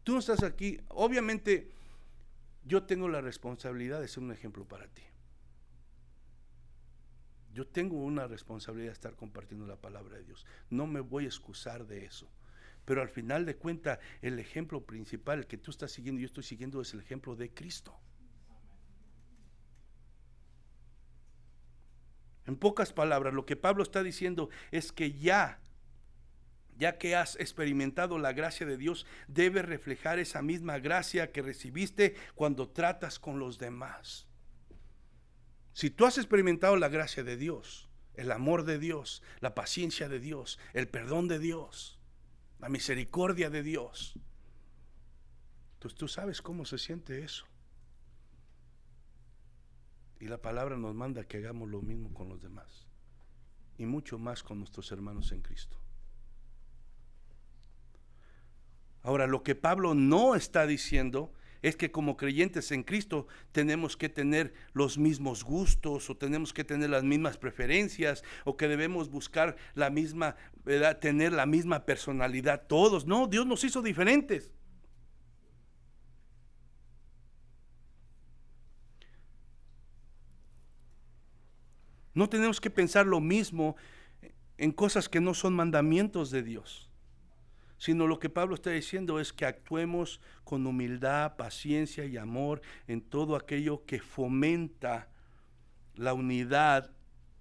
Tú no estás aquí, obviamente yo tengo la responsabilidad de ser un ejemplo para ti. Yo tengo una responsabilidad de estar compartiendo la palabra de Dios. No me voy a excusar de eso. Pero al final de cuentas, el ejemplo principal, el que tú estás siguiendo y yo estoy siguiendo, es el ejemplo de Cristo. En pocas palabras, lo que Pablo está diciendo es que ya que has experimentado la gracia de Dios, debes reflejar esa misma gracia que recibiste cuando tratas con los demás. Si tú has experimentado la gracia de Dios, el amor de Dios, la paciencia de Dios, el perdón de Dios, la misericordia de Dios, pues tú sabes cómo se siente eso. Y la palabra nos manda que hagamos lo mismo con los demás, y mucho más con nuestros hermanos en Cristo. Ahora, lo que Pablo no está diciendo es que como creyentes en Cristo tenemos que tener los mismos gustos, o tenemos que tener las mismas preferencias, o que debemos buscar la misma, ¿verdad?, tener la misma personalidad todos. No, Dios nos hizo diferentes. No tenemos que pensar lo mismo en cosas que no son mandamientos de Dios, sino lo que Pablo está diciendo es que actuemos con humildad, paciencia y amor en todo aquello que fomenta la unidad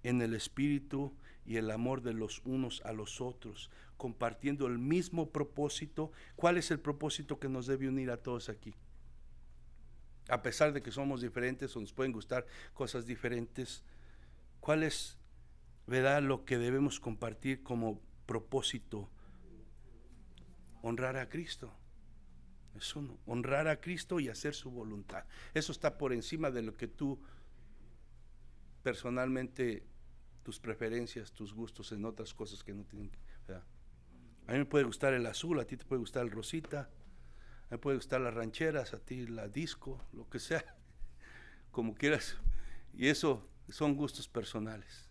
en el espíritu y el amor de los unos a los otros, compartiendo el mismo propósito. ¿Cuál es el propósito que nos debe unir a todos aquí? A pesar de que somos diferentes o nos pueden gustar cosas diferentes, ¿cuál es, verdad, lo que debemos compartir como propósito? Honrar a Cristo. Es uno, honrar a Cristo y hacer su voluntad. Eso está por encima de lo que tú personalmente, tus preferencias, tus gustos en otras cosas que no tienen, ¿verdad? A mí me puede gustar el azul, a ti te puede gustar el rosita, a mí me puede gustar las rancheras, a ti la disco, lo que sea, como quieras, y eso son gustos personales.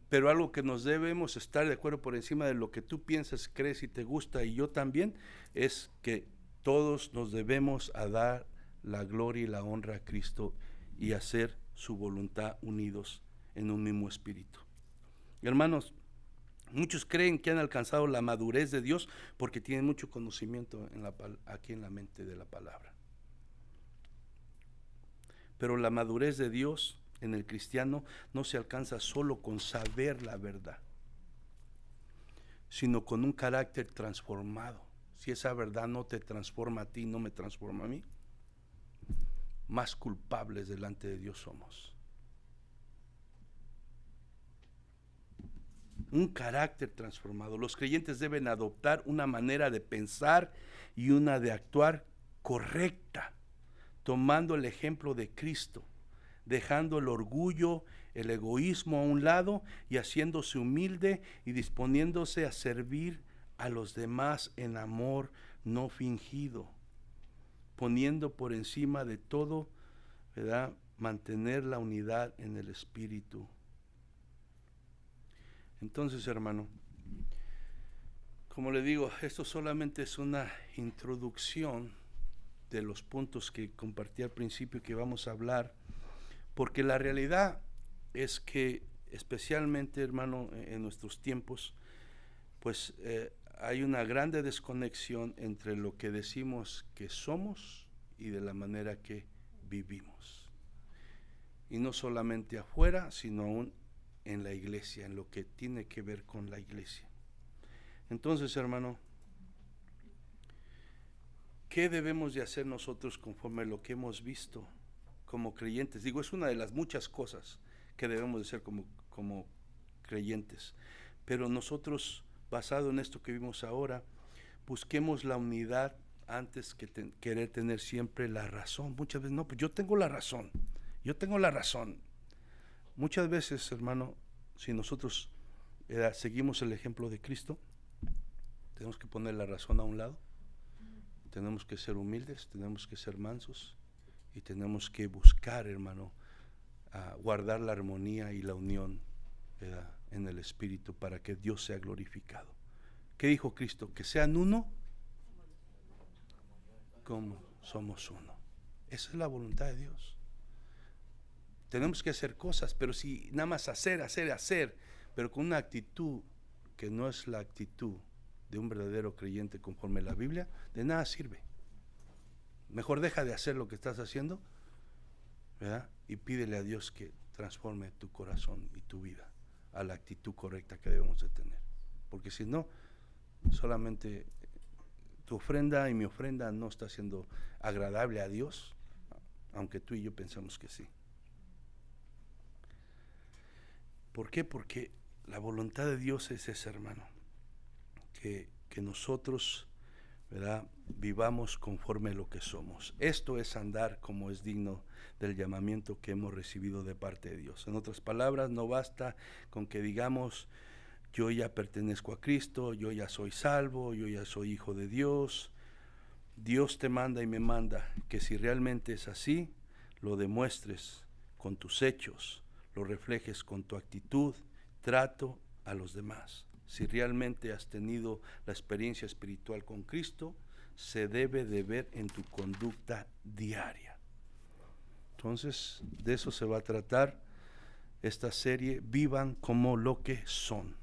Pero algo que nos debemos estar de acuerdo por encima de lo que tú piensas, crees y te gusta, y yo también, es que todos nos debemos a dar la gloria y la honra a Cristo y hacer su voluntad unidos en un mismo espíritu. Hermanos, muchos creen que han alcanzado la madurez de Dios porque tienen mucho conocimiento aquí en la mente de la palabra. Pero la madurez de Dios en el cristiano no se alcanza solo con saber la verdad, sino con un carácter transformado. Si esa verdad no te transforma a ti, no me transforma a mí, más culpables delante de Dios somos. Un carácter transformado. Los creyentes deben adoptar una manera de pensar y una de actuar correcta, tomando el ejemplo de Cristo, dejando el orgullo, el egoísmo a un lado y haciéndose humilde y disponiéndose a servir a los demás en amor no fingido, poniendo por encima de todo, ¿verdad?, mantener la unidad en el espíritu. Entonces, hermano, como le digo, esto solamente es una introducción de los puntos que compartí al principio que vamos a hablar, porque la realidad es que, especialmente, hermano, en nuestros tiempos, pues hay una grande desconexión entre lo que decimos que somos y de la manera que vivimos. Y no solamente afuera, sino aún en la iglesia, en lo que tiene que ver con la iglesia. Entonces, hermano, ¿qué debemos de hacer nosotros conforme a lo que hemos visto como creyentes? Digo, es una de las muchas cosas que debemos de hacer como creyentes, pero nosotros, basado en esto que vimos ahora, busquemos la unidad antes que querer tener siempre la razón. Muchas veces, no, pues yo tengo la razón. Muchas veces, hermano, si nosotros seguimos el ejemplo de Cristo, tenemos que poner la razón a un lado, tenemos que ser humildes, tenemos que ser mansos y tenemos que buscar, hermano, guardar la armonía y la unión, ¿verdad?, en el Espíritu, para que Dios sea glorificado. ¿Qué dijo Cristo? Que sean uno como somos uno. Esa es la voluntad de Dios. Tenemos que hacer cosas, pero si nada más hacer, pero con una actitud que no es la actitud de un verdadero creyente conforme a la Biblia, de nada sirve. Mejor deja de hacer lo que estás haciendo, ¿verdad?, y pídele a Dios que transforme tu corazón y tu vida a la actitud correcta que debemos de tener. Porque si no, solamente tu ofrenda y mi ofrenda no está siendo agradable a Dios, aunque tú y yo pensamos que sí. ¿Por qué? Porque la voluntad de Dios es esa, hermano, que nosotros, ¿verdad?, vivamos conforme a lo que somos. Esto es andar como es digno del llamamiento que hemos recibido de parte de Dios. En otras palabras, no basta con que digamos, yo ya pertenezco a Cristo, yo ya soy salvo, yo ya soy hijo de Dios. Dios te manda y me manda que si realmente es así, lo demuestres con tus hechos, lo reflejes con tu actitud, trato a los demás. Si realmente has tenido la experiencia espiritual con Cristo, se debe de ver en tu conducta diaria. Entonces, de eso se va a tratar esta serie, Vivan como lo que son.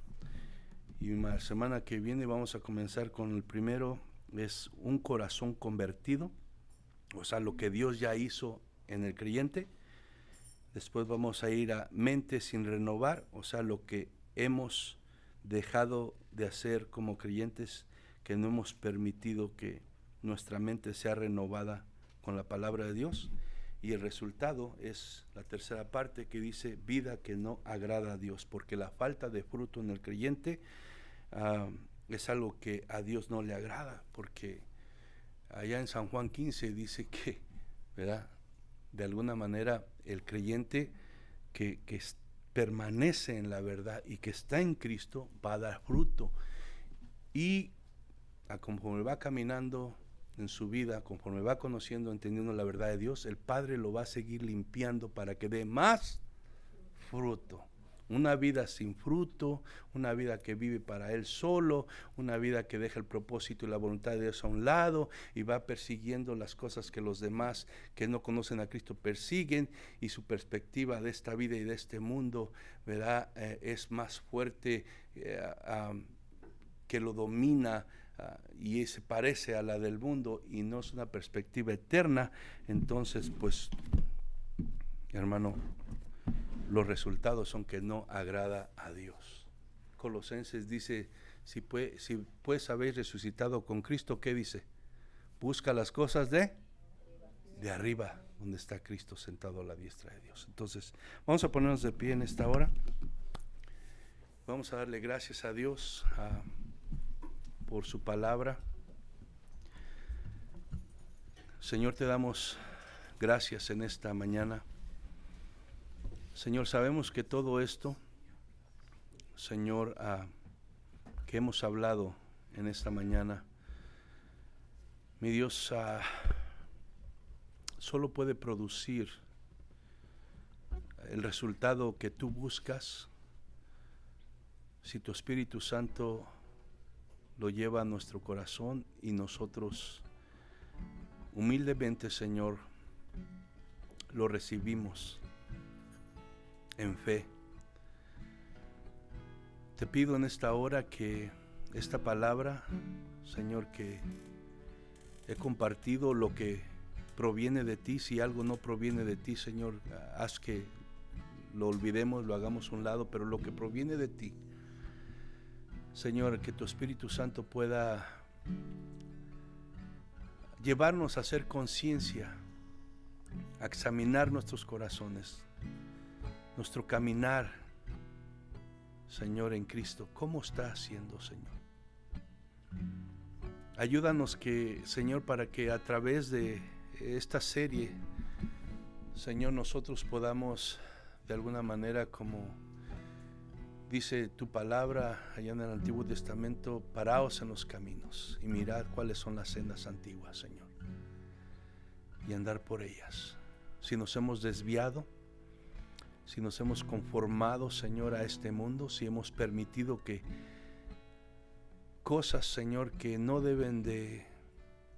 Y la semana que viene vamos a comenzar con el primero, es un corazón convertido, o sea, lo que Dios ya hizo en el creyente. Después vamos a ir a mente sin renovar, o sea, lo que hemos dejado de hacer como creyentes, que no hemos permitido que nuestra mente sea renovada con la palabra de Dios. Y el resultado es la tercera parte, que dice vida que no agrada a Dios, porque la falta de fruto en el creyente es algo que a Dios no le agrada, porque allá en San Juan 15 dice que, ¿verdad?, de alguna manera el creyente que permanece en la verdad y que está en Cristo va a dar fruto, y conforme va caminando en su vida, conforme va conociendo, entendiendo la verdad de Dios, el Padre lo va a seguir limpiando para que dé más fruto. Una vida sin fruto, una vida que vive para él solo, una vida que deja el propósito y la voluntad de Dios a un lado y va persiguiendo las cosas que los demás que no conocen a Cristo persiguen, y su perspectiva de esta vida y de este mundo, ¿verdad?, es más fuerte, que lo domina, y se parece a la del mundo y no es una perspectiva eterna. Entonces, pues, hermano, los resultados son que no agrada a Dios. Colosenses dice, si pues habéis resucitado con Cristo, ¿qué dice? Busca las cosas de arriba, donde está Cristo sentado a la diestra de Dios. Entonces, vamos a ponernos de pie en esta hora. Vamos a darle gracias a Dios por su palabra. Señor, te damos gracias en esta mañana. Señor, sabemos que todo esto, Señor, que hemos hablado en esta mañana, mi Dios, solo puede producir el resultado que tú buscas si tu Espíritu Santo lo lleva a nuestro corazón y nosotros humildemente, Señor, lo recibimos en fe. Te pido en esta hora que esta palabra, Señor, que he compartido, lo que proviene de ti, si algo no proviene de ti, Señor, haz que lo olvidemos, lo hagamos a un lado, pero lo que proviene de ti, Señor, que tu Espíritu Santo pueda llevarnos a hacer conciencia, a examinar nuestros corazones, nuestro caminar, Señor, en Cristo. ¿Cómo está haciendo, Señor? Ayúdanos que, Señor, para que a través de esta serie, Señor, nosotros podamos de alguna manera, como dice tu palabra allá en el Antiguo Testamento, paraos en los caminos y mirad cuáles son las sendas antiguas, Señor, y andar por ellas. Si nos hemos desviado, si nos hemos conformado, Señor, a este mundo, si hemos permitido que cosas, Señor, que no deben de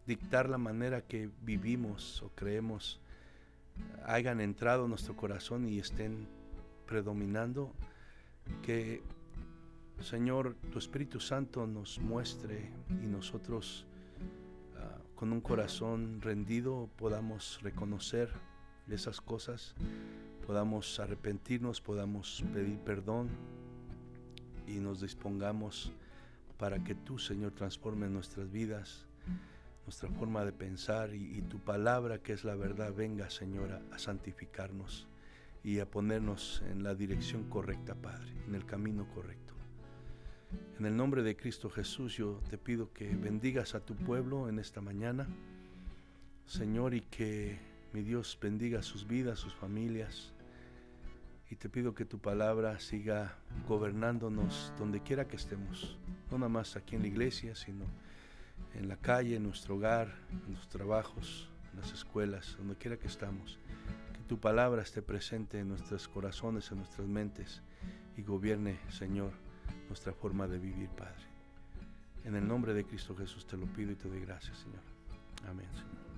dictar la manera que vivimos o creemos, hayan entrado en nuestro corazón y estén predominando, que, Señor, tu Espíritu Santo nos muestre y nosotros con un corazón rendido podamos reconocer esas cosas, podamos arrepentirnos, podamos pedir perdón y nos dispongamos para que tú, Señor, transforme nuestras vidas, nuestra forma de pensar y tu palabra, que es la verdad, venga, Señor, a santificarnos y a ponernos en la dirección correcta, Padre, en el camino correcto. En el nombre de Cristo Jesús, yo te pido que bendigas a tu pueblo en esta mañana, Señor, y que mi Dios bendiga sus vidas, sus familias. Y te pido que tu palabra siga gobernándonos donde quiera que estemos, no nada más aquí en la iglesia, sino en la calle, en nuestro hogar, en los trabajos, en las escuelas, donde quiera que estamos. Que tu palabra esté presente en nuestros corazones, en nuestras mentes, y gobierne, Señor, nuestra forma de vivir, Padre. En el nombre de Cristo Jesús te lo pido y te doy gracias, Señor. Amén, Señor.